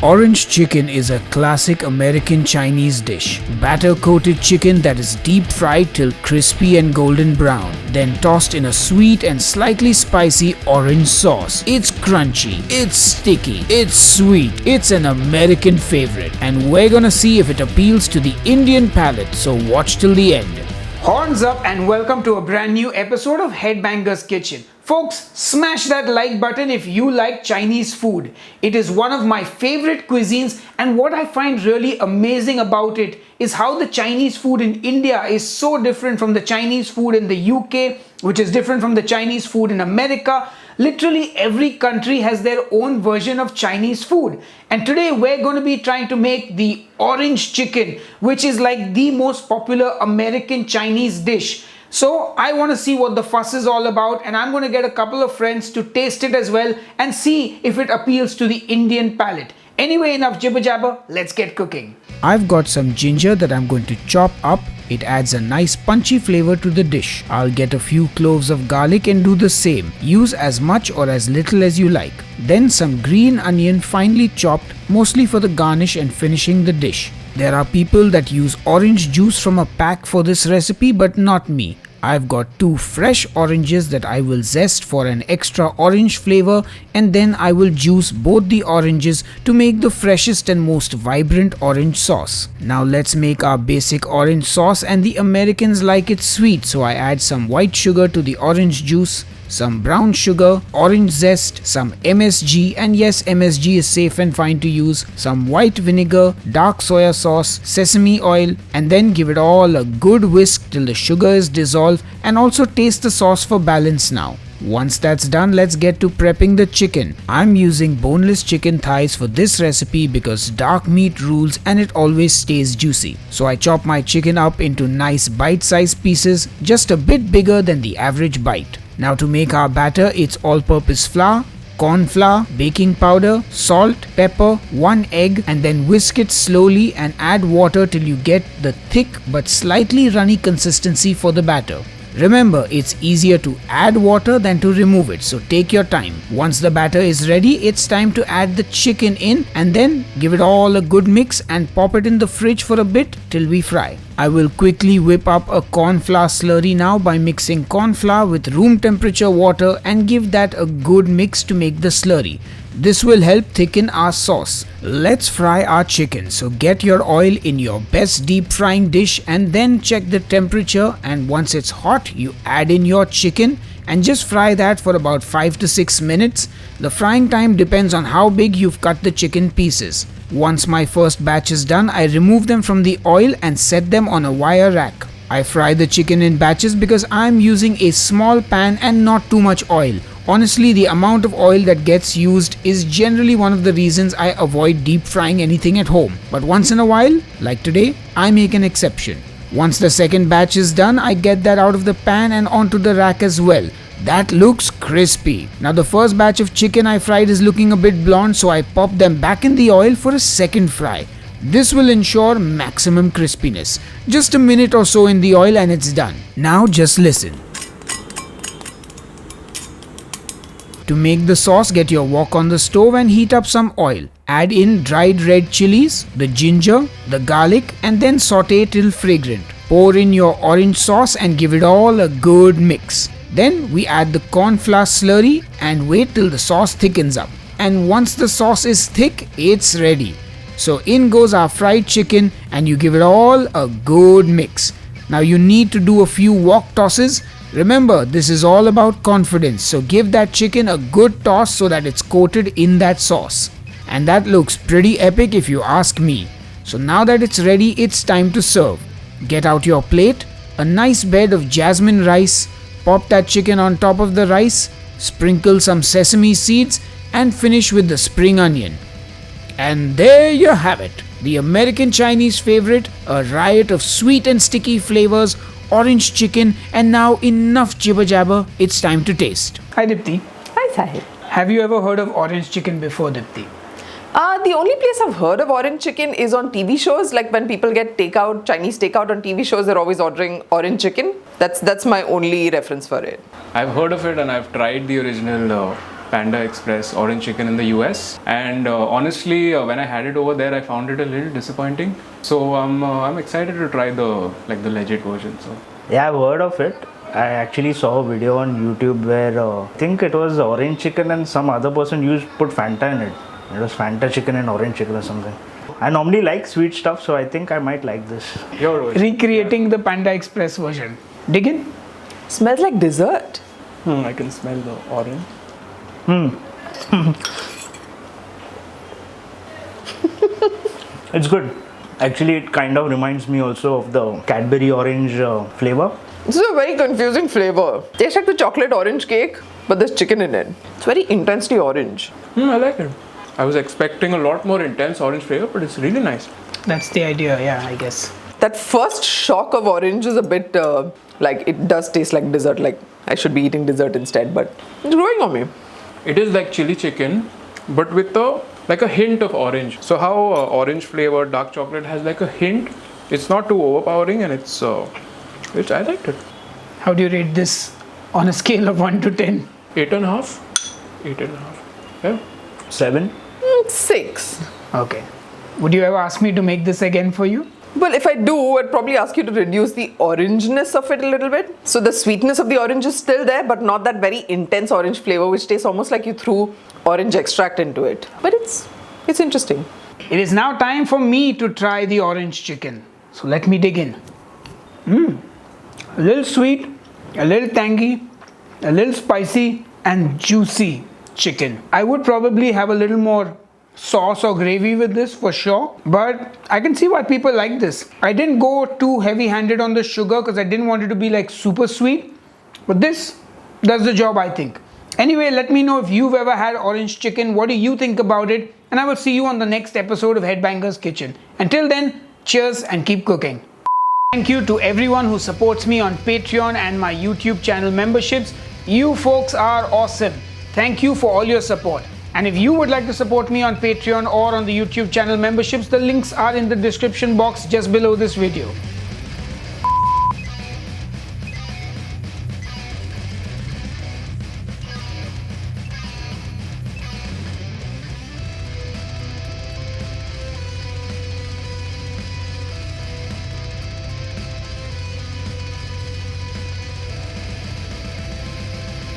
Orange chicken is a classic American Chinese dish. Batter-coated chicken that is deep-fried till crispy and golden brown, then tossed in a sweet and slightly spicy orange sauce. It's crunchy, it's sticky, it's sweet, it's an American favorite, and we're gonna see if it appeals to the Indian palate, so watch till the end. Horns up and welcome to a brand new episode of Headbanger's Kitchen. Folks, smash that like button if you like Chinese food. It is one of my favorite cuisines, and what I find really amazing about it is how the Chinese food in India is so different from the Chinese food in the UK, which is different from the Chinese food in America. Literally every country has their own version of Chinese food. And today we're going to be trying to make the orange chicken, which is like the most popular American Chinese dish. So I want to see what the fuss is all about, and I'm going to get a couple of friends to taste it as well and see if it appeals to the Indian palate. Anyway, enough jibber jabber, let's get cooking. I've got some ginger that I'm going to chop up. It adds a nice punchy flavor to the dish. I'll get a few cloves of garlic and do the same. Use as much or as little as you like. Then some green onion finely chopped, mostly for the garnish and finishing the dish. There are people that use orange juice from a pack for this recipe, but not me. I've got 2 fresh oranges that I will zest for an extra orange flavor, and then I will juice both the oranges to make the freshest and most vibrant orange sauce. Now let's make our basic orange sauce, and the Americans like it sweet, so I add some white sugar to the orange juice, some brown sugar, orange zest, some MSG, and yes, MSG is safe and fine to use, some white vinegar, dark soya sauce, sesame oil, and then give it all a good whisk till the sugar is dissolved, and also taste the sauce for balance now. Once that's done, let's get to prepping the chicken. I'm using boneless chicken thighs for this recipe because dark meat rules and it always stays juicy. So I chop my chicken up into nice bite-sized pieces, just a bit bigger than the average bite. Now to make our batter, it's all-purpose flour, corn flour, baking powder, salt, pepper, 1 egg, and then whisk it slowly and add water till you get the thick but slightly runny consistency for the batter. Remember, it's easier to add water than to remove it, so take your time. Once the batter is ready, it's time to add the chicken in and then give it all a good mix and pop it in the fridge for a bit till we fry. I will quickly whip up a corn flour slurry now by mixing corn flour with room temperature water and give that a good mix to make the slurry. This will help thicken our sauce. Let's fry our chicken, so get your oil in your best deep frying dish and then check the temperature, and once it's hot you add in your chicken and just fry that for about 5 to 6 minutes. The frying time depends on how big you've cut the chicken pieces. Once my first batch is done, I remove them from the oil and set them on a wire rack. I fry the chicken in batches because I'm using a small pan and not too much oil. Honestly, the amount of oil that gets used is generally one of the reasons I avoid deep frying anything at home. But once in a while, like today, I make an exception. Once the second batch is done, I get that out of the pan and onto the rack as well. That looks crispy. Now the first batch of chicken I fried is looking a bit blonde, so I pop them back in the oil for a second fry. This will ensure maximum crispiness. Just a minute or so in the oil and it's done. Now just listen. To make the sauce, get your wok on the stove and heat up some oil. Add in dried red chilies, the ginger, the garlic, and then saute till fragrant. Pour in your orange sauce and give it all a good mix. Then we add the corn flour slurry and wait till the sauce thickens up. And once the sauce is thick, it's ready. So in goes our fried chicken and you give it all a good mix. Now you need to do a few wok tosses. Remember, this is all about confidence, so give that chicken a good toss so that it's coated in that sauce. And that looks pretty epic if you ask me. So now that it's ready, it's time to serve. Get out your plate, a nice bed of jasmine rice, pop that chicken on top of the rice, sprinkle some sesame seeds, and finish with the spring onion. And there you have it, the American Chinese favorite, a riot of sweet and sticky flavors, orange chicken, and now enough jibber jabber, it's time to taste. Hi Dipti. Hi Sahil. Have you ever heard of orange chicken before, Dipti? The only place I've heard of orange chicken is on TV shows. Like when people get takeout, Chinese takeout on TV shows, they're always ordering orange chicken. That's my only reference for it. I've heard of it and I've tried the original Panda Express orange chicken in the US, and honestly, when I had it over there, I found it a little disappointing. So I'm excited to try the legit version. So Yeah, I've heard of it. I actually saw a video on YouTube where I think it was orange chicken and some other person put Fanta in it. It was Fanta chicken and orange chicken or something. I normally like sweet stuff, so I think I might like this. Recreating the Panda Express version. Dig in. Smells like dessert. I can smell the orange. It's good. Actually, it kind of reminds me also of the Cadbury orange flavor. This is a very confusing flavor. Tastes like the chocolate orange cake, but there's chicken in it. It's very intensely orange. I like it. I was expecting a lot more intense orange flavor, but it's really nice. That's the idea, yeah, I guess. That first shock of orange is a bit like it does taste like dessert. Like I should be eating dessert instead, but it's growing on me. It is like chili chicken, but with a hint of orange. So how orange flavored dark chocolate has like a hint. It's not too overpowering, and I liked it. How do you rate this on a scale of 1 to 10? 8.5. 8.5. Yeah. 7. 6. Okay. Would you ever ask me to make this again for you? Well, if I do, I'd probably ask you to reduce the orangeness of it a little bit. So the sweetness of the orange is still there, but not that very intense orange flavor, which tastes almost like you threw orange extract into it. But it's interesting. It is now time for me to try the orange chicken. So let me dig in. A little sweet, a little tangy, a little spicy, and juicy chicken. I would probably have a little more sauce or gravy with this for sure, but I can see why people like this. I didn't go too heavy handed on the sugar because I didn't want it to be like super sweet, but this does the job, I think. Anyway, let me know if you've ever had orange chicken. What do you think about it? And I will see you on the next episode of Headbangers Kitchen. Until then, cheers and keep cooking. Thank you to everyone who supports me on Patreon and my YouTube channel memberships. You folks are awesome. Thank you for all your support. And if you would like to support me on Patreon or on the YouTube channel memberships, the links are in the description box just below this video.